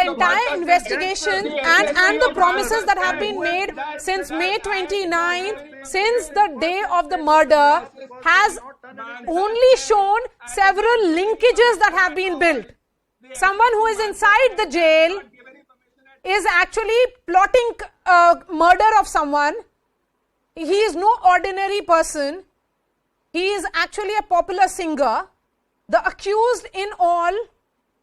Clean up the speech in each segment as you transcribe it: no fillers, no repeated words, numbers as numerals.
entire investigation and the promises that have been made since May 29th, since the day of the murder, has only shown several linkages that have been built. Someone who is inside the jail is actually plotting murder of someone. He is no ordinary person. He is actually a popular singer. The accused in all,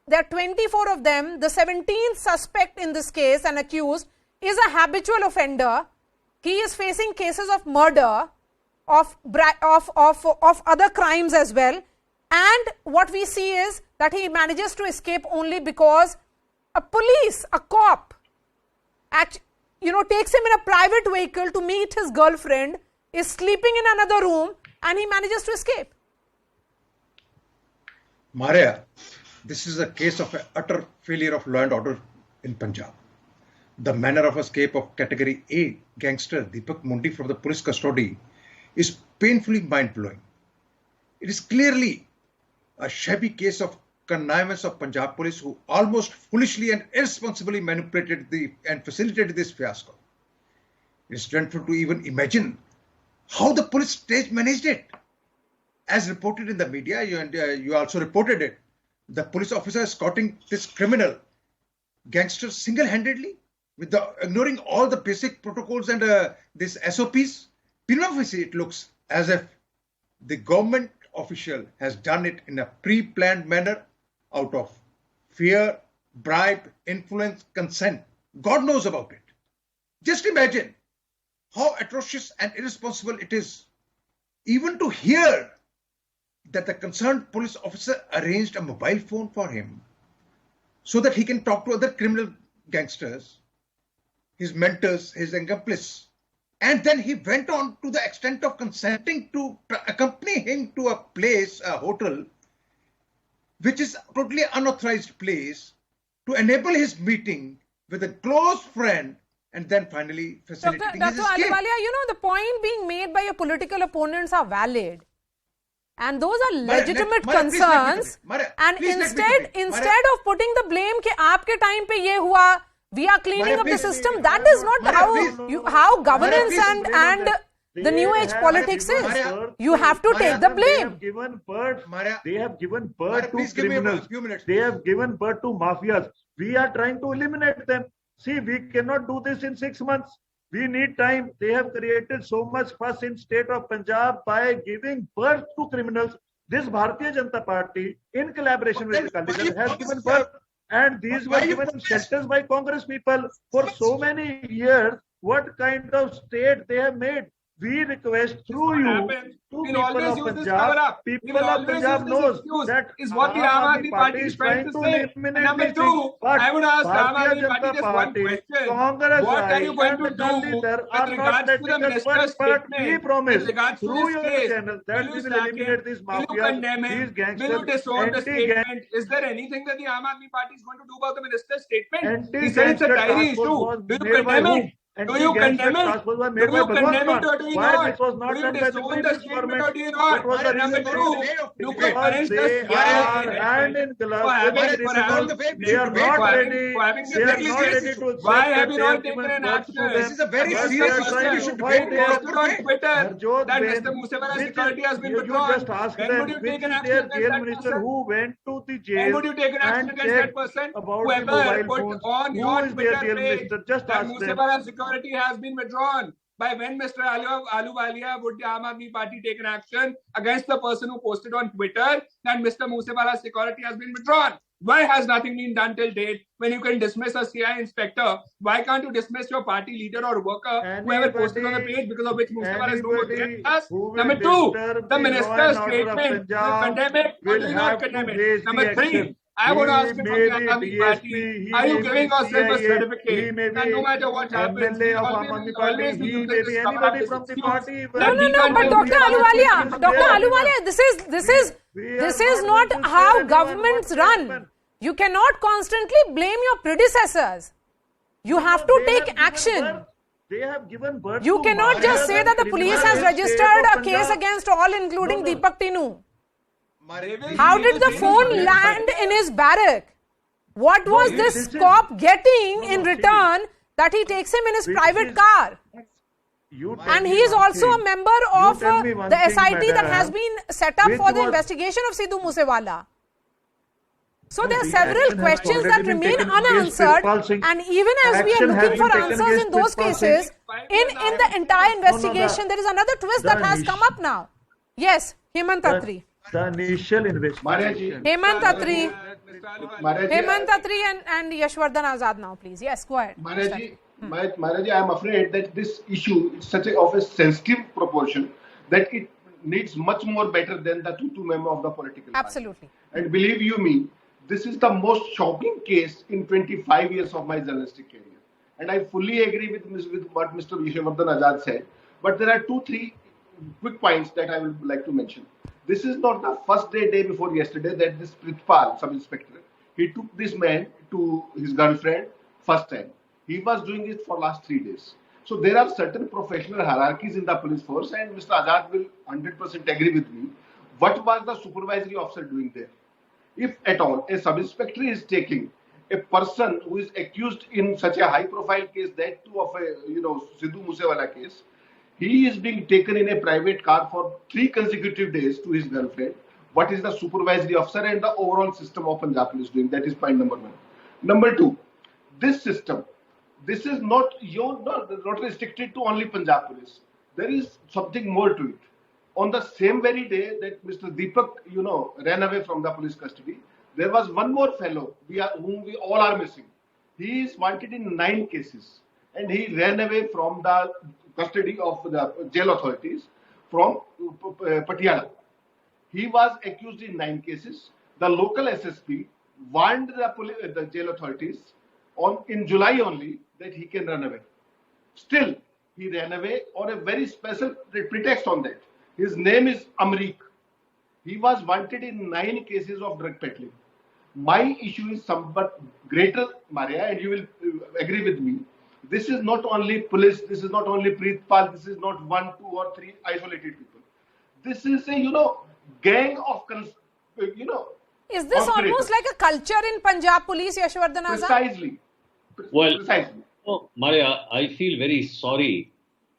there are 24 of them, the 17th suspect in this case and accused is a habitual offender. He is facing cases of murder, of other crimes as well. And what we see is that he manages to escape only because a police, a cop, takes him in a private vehicle to meet his girlfriend, is sleeping in another room, and he manages to escape. Maria, this is a case of an utter failure of law and order in Punjab. The manner of escape of category A gangster Deepak Mundi from the police custody is painfully mind-blowing. It is clearly a shabby case of connivance of Punjab police who almost foolishly and irresponsibly manipulated and facilitated this fiasco. It is dreadful to even imagine how the police stage managed it. As reported in the media, you also reported it, the police officer escorting this criminal gangster single-handedly, ignoring all the basic protocols and these SOPs. Prima facie, it looks as if the government official has done it in a pre-planned manner out of fear, bribe, influence, consent. God knows about it. Just imagine how atrocious and irresponsible it is even to hear that the concerned police officer arranged a mobile phone for him so that he can talk to other criminal gangsters, his mentors, his accomplices. And then he went on to the extent of consenting to accompany him to a place, a hotel, which is a totally unauthorized place, to enable his meeting with a close friend and then finally facilitating his escape. Dr. Ahluwalia, the point being made by your political opponents are valid. And those are legitimate concerns. And instead of putting the blame कि आपके time पे ये हुआ, we are cleaning up the system, that is not how governance and the new age politics is. You have to take the blame. They have given birth to criminals. They have given birth to mafias. We are trying to eliminate them. See, we cannot do this in 6 months. We need time. They have created so much fuss in state of Punjab by giving birth to criminals. This Bharatiya Janata Party, in collaboration with the coalition, has given birth. And these were given shelters by Congress people for so many years. What kind of state they have made? We request through you to people of Punjab. People of Punjab knows that is what the Aam Aadmi Party is trying to say. Number two, I would ask Aam Aadmi Party just one question. What are you going to do with regards to the minister's statement? We promise through your channel that we will eliminate these mafias, these gangsters. Will you disown the statement? Is there anything that the Aam Aadmi Party is going to do about the minister's statement? He said it's a diary issue. Do you condemn it? Do you condemn it? Do you condemn it or do you not? Do you disown the statement or do you not? And number two, you could punish the hand in glove. They are not ready. They are not ready to. Why have you not taken an action? This is a very serious issue. You should debate on Twitter that Mr. Moosewala's security has been withdrawn. You just ask them which is their jail minister who went to the jail. And would you take an action against that person? Whoever put on your Twitter page that Moosewala's security has been withdrawn. By when, Mr. Ahluwalia, would the Aam Aadmi Party take an action against the person who posted on Twitter that Mr. Moosewala's security has been withdrawn? Why has nothing been done till date? When you can dismiss a CI inspector, why can't you dismiss your party leader or worker whoever posted on the page because of which Moosewala is no more against us? Number two, the minister's statement, do you condemn it or do you not condemn it? Number three, I would ask him from the Aam Aadmi Party, are you giving us a certificate that no matter what happens, we always use this to cover up this excuse? No, but Dr. Ahluwalia, this is not how governments run. You cannot constantly blame your predecessors. You have to take action. You cannot just say that the police has registered a case against all, including Deepak Tinu. How did the phone land in his barrack? What was this cop getting in return that he takes him in his private car? And he is also a member of the SIT that has been set up for the investigation of Sidhu Moosewala. So there are several questions that remain unanswered, and even as we are looking for answers in those cases, in the entire investigation, there is another twist that has come up now. Yes, Hemant Attri. The initial investigation. Hemant Attri. Hemant Attri and Yashwardhan Azad now, please. Yes, go ahead. Maharaji, I am afraid that this issue is such of a sensitive proportion that it needs much more better than the two member of the political party. Absolutely. And believe you me, this is the most shocking case in 25 years of my journalistic career. And I fully agree with what Mr. Yashwardhan Azad said. But there are 2-3 quick points that I would like to mention. This is not the first day before yesterday that this Pritpal, sub-inspector, he took this man to his girlfriend first time. He was doing it for last 3 days. So there are certain professional hierarchies in the police force, and Mr. Azad will 100% agree with me. What was the supervisory officer doing there? If at all a sub-inspector is taking a person who is accused in such a high-profile case, that too of a Sidhu Moosewala case, he is being taken in a private car for 3 consecutive days to his girlfriend. What is the supervisory officer and the overall system of Punjab police doing? That is point number 1. Number 2, this system, this is not restricted to only Punjab police. There is something more to it. On the same very day that Mr. Deepak, ran away from the police custody, there was one more fellow whom we all are missing. He is wanted in 9 cases, and he ran away from the custody of the jail authorities from Patiala. He was accused in 9 cases. The local SSP warned the jail authorities in July only that he can run away. Still, he ran away on a very special pretext on that. His name is Amrik. He was wanted in 9 cases of drug peddling. My issue is somewhat greater, Maria, and you will agree with me. This is not only police, this is not only Pritpal, this is not 1, 2 or 3 isolated people. This is a, gang of, Is this almost like a culture in Punjab police, Yashwardhan Azad? Precisely. Well, precisely. Oh, Maria, I feel very sorry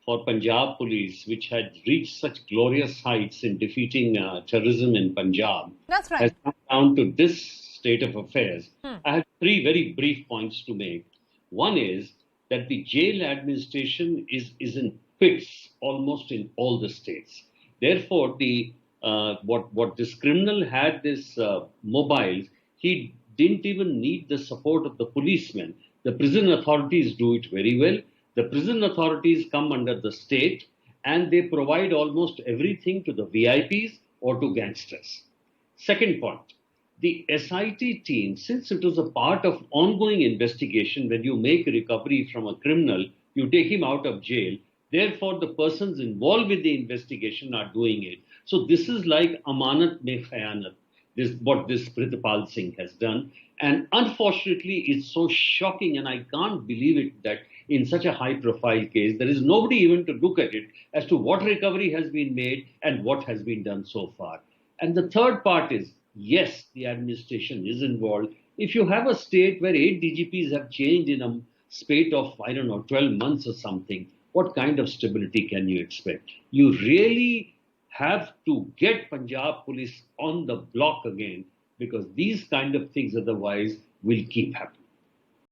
for Punjab police, which had reached such glorious heights in defeating terrorism in Punjab. That's right. Has come down to this state of affairs. I have 3 very brief points to make. One is that the jail administration is in fits almost in all the states. Therefore, what this criminal had this mobiles, he didn't even need the support of the policemen. The prison authorities do it very well. The prison authorities come under the state and they provide almost everything to the VIPs or to gangsters. Second point, the SIT team, since it was a part of ongoing investigation, when you make a recovery from a criminal, you take him out of jail. Therefore, the persons involved with the investigation are doing it. So this is like amanat mein khayanat, what this Pritpal Singh has done. And unfortunately, it's so shocking, and I can't believe it, that in such a high-profile case, there is nobody even to look at it as to what recovery has been made and what has been done so far. And the third part is, yes, the administration is involved. If you have a state where 8 DGPs have changed in a spate of, 12 months or something, what kind of stability can you expect? You really have to get Punjab police on the block again, because these kind of things otherwise will keep happening.